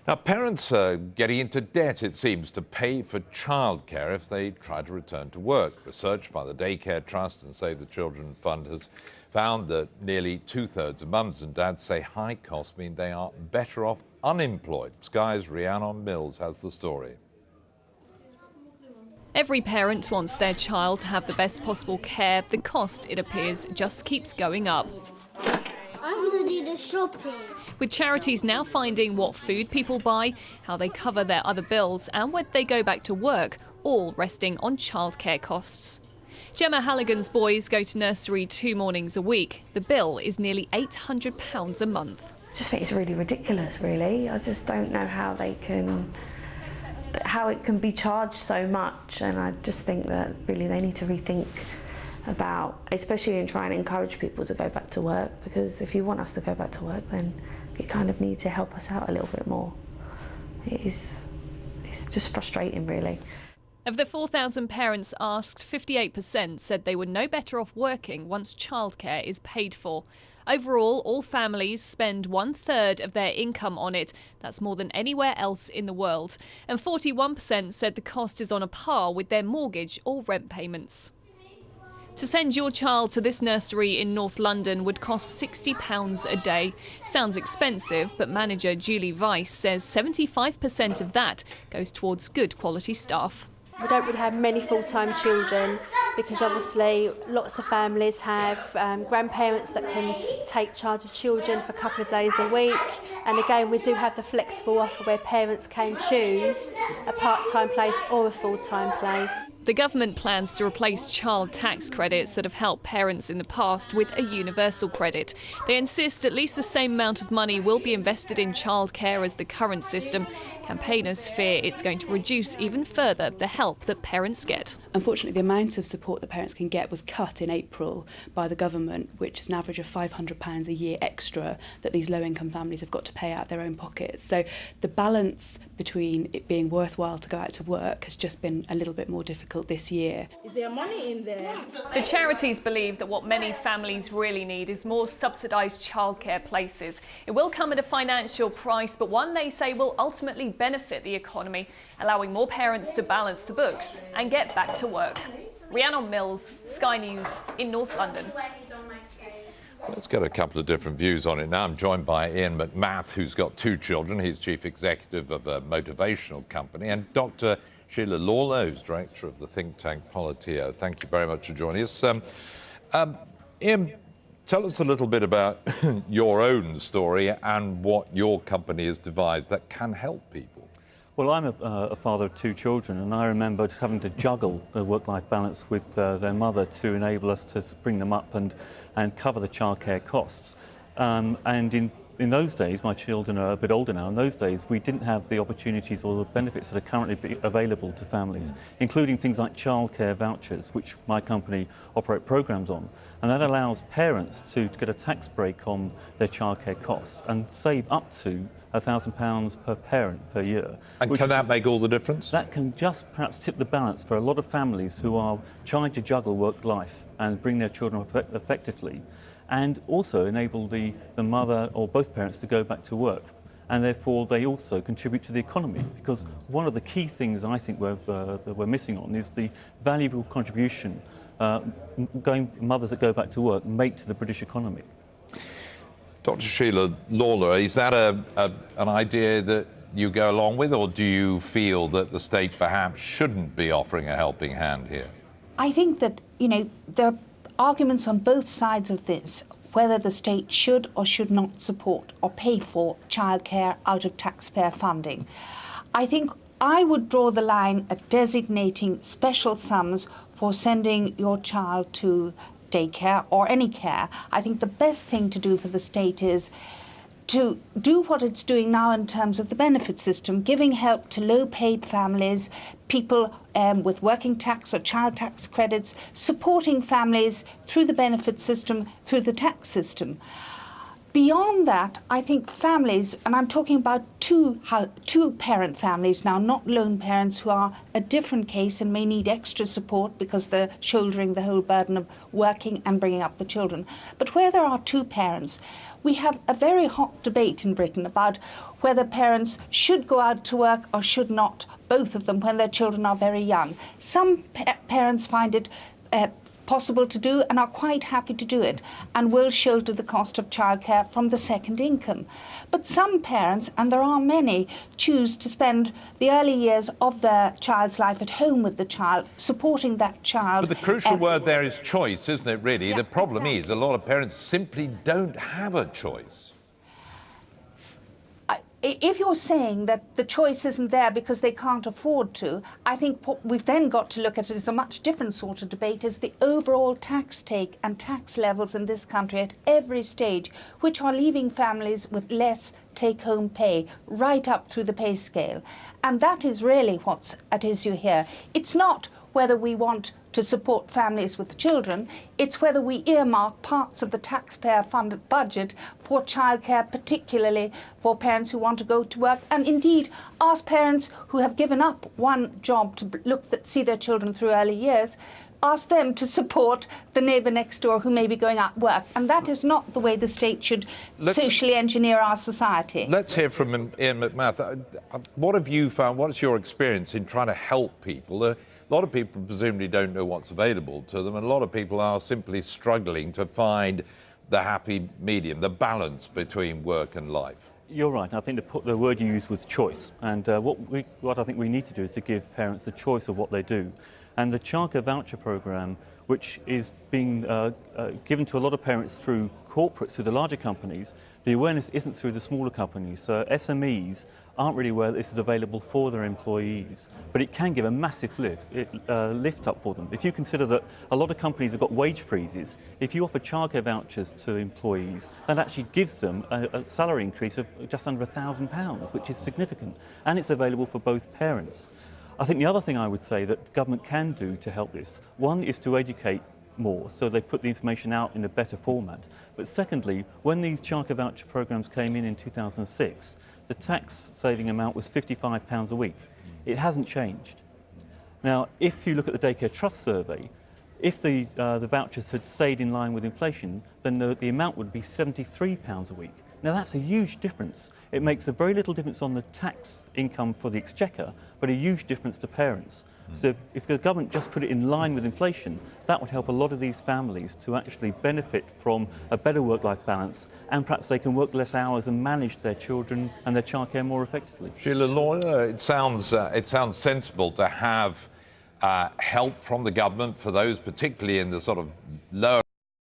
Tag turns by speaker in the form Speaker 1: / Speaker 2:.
Speaker 1: Now, parents are getting into debt, it seems, to pay for childcare if they try to return to work. Research by the Daycare Trust and Save the Children Fund has found that nearly two-thirds of mums and dads say high costs mean they are better off unemployed. Sky's Rhiannon Mills has the story.
Speaker 2: Every parent wants their child to have the best possible care. The cost, it appears, just keeps going up.
Speaker 3: I'm going to do the shopping.
Speaker 2: With charities now finding what food people buy, how they cover their other bills and when they go back to work, all resting on childcare costs. Gemma Halligan's boys go to nursery 2 mornings a week. The bill is nearly £800 a month.
Speaker 4: I just think it's really ridiculous, really. I just don't know how it can be charged so much, and I just think that really they need to rethink about, especially in trying to encourage people to go back to work, because if you want us to go back to work, then you kind of need to help us out a little bit more. It's just frustrating, really.
Speaker 2: Of the 4,000 parents asked, 58% said they were no better off working once childcare is paid for. Overall, all families spend 1/3 of their income on it. That's more than anywhere else in the world. And 41% said the cost is on a par with their mortgage or rent payments. To send your child to this nursery in North London would cost £60 a day. Sounds expensive, but manager Julie Weiss says 75% of that goes towards good quality staff.
Speaker 5: We don't really have many full-time children because obviously lots of families have grandparents that can take charge of children for a couple of days a week, and again we do have the flexible offer where parents can choose a part-time place or a full-time place.
Speaker 2: The government plans to replace child tax credits that have helped parents in the past with a universal credit. They insist at least the same amount of money will be invested in childcare as the current system. Campaigners fear it's going to reduce even further the help that parents get.
Speaker 6: Unfortunately, the amount of support that parents can get was cut in April by the government, which is an average of £500 a year extra that these low-income families have got to pay out of their own pockets. So the balance between it being worthwhile to go out to work has just been a little bit more difficult this year.
Speaker 3: Is there money in there?
Speaker 2: The charities believe that what many families really need is more subsidised childcare places. It will come at a financial price, but one they say will ultimately benefit the economy, allowing more parents to balance the books and get back to work. Rhiannon Mills, Sky News in North London.
Speaker 1: Let's get a couple of different views on it now. I'm joined by Iain McMath, who's got 2 children. He's chief executive of a motivational company, and Dr. Sheila Lawlor, who's director of the think tank Politeia. Thank you very much for joining us. Iain, tell us a little bit about your own story and what your company has devised that can help people.
Speaker 7: Well, I'm a father of 2 children, and I remember having to juggle the work-life balance with their mother to enable us to bring them up and cover the childcare costs. And in those days, my children are a bit older now, in those days we didn't have the opportunities or the benefits that are currently available to families, including things like childcare vouchers, which my company operate programs on. And that allows parents to get a tax break on their childcare costs and save up to £1,000 per parent per year.
Speaker 1: And can that make all the difference?
Speaker 7: That can just perhaps tip the balance for a lot of families who are trying to juggle work-life and bring their children up effectively, and also enable the mother or both parents to go back to work. And therefore they also contribute to the economy, because one of the key things I think that we're missing on is the valuable contribution mothers that go back to work make to the British economy.
Speaker 1: Dr. Sheila Lawlor, is that an idea that you go along with, or do you feel that the state perhaps shouldn't be offering a helping hand here?
Speaker 8: I think that, there are arguments on both sides of this, whether the state should or should not support or pay for childcare out of taxpayer funding. I think I would draw the line at designating special sums for sending your child to daycare or any care. I think the best thing to do for the state is to do what it's doing now in terms of the benefit system, giving help to low-paid families, people with working tax or child tax credits, supporting families through the benefit system, through the tax system. Beyond that, I think families, and I'm talking about two-parent families now, not lone parents who are a different case and may need extra support because they're shouldering the whole burden of working and bringing up the children. But where there are two parents, we have a very hot debate in Britain about whether parents should go out to work or should not, both of them, when their children are very young. Some parents find it possible to do and are quite happy to do it and will shoulder the cost of childcare from the second income. But some parents, and there are many, choose to spend the early years of their child's life at home with the child, supporting that child.
Speaker 1: But the crucial word there is choice, isn't it, really?
Speaker 8: Yeah,
Speaker 1: the problem
Speaker 8: exactly.
Speaker 1: is a lot of parents simply don't have a choice.
Speaker 8: If you're saying that the choice isn't there because they can't afford to, I think what we've then got to look at is a much different sort of debate, is the overall tax take and tax levels in this country at every stage, which are leaving families with less take-home pay right up through the pay scale. And that is really what's at issue here. It's not whether we want to support families with children, it's whether we earmark parts of the taxpayer-funded budget for childcare, particularly for parents who want to go to work, and indeed ask parents who have given up one job to see their children through early years, ask them to support the neighbour next door who may be going out work. And that is not the way the state should socially engineer our society.
Speaker 1: Let's hear from Iain McMath. What have you found, what is your experience in trying to help people? A lot of people presumably don't know what's available to them, and a lot of people are simply struggling to find the happy medium, the balance between work and life.
Speaker 7: You're right. I think the word you used was choice. And what I think we need to do is to give parents the choice of what they do. And the childcare voucher programme, which is being given to a lot of parents through corporates, through the larger companies, the awareness isn't through the smaller companies. So SMEs aren't really aware that this is available for their employees, but it can give a massive lift up for them. If you consider that a lot of companies have got wage freezes, if you offer childcare vouchers to employees, that actually gives them a salary increase of just under £1,000, which is significant, and it's available for both parents. I think the other thing I would say that the government can do to help this, one is to educate more, so they put the information out in a better format. But secondly, when these childcare voucher programmes came in 2006, the tax saving amount was £55 a week. It hasn't changed. Now, if you look at the Daycare Trust survey, if the vouchers had stayed in line with inflation, then the amount would be £73 a week. Now, that's a huge difference. It makes a very little difference on the tax income for the exchequer, but a huge difference to parents. So if the government just put it in line with inflation, that would help a lot of these families to actually benefit from a better work-life balance, and perhaps they can work less hours and manage their children and their childcare more effectively.
Speaker 1: Sheila, Lawlor, it sounds sensible to have help from the government for those particularly in the sort of lower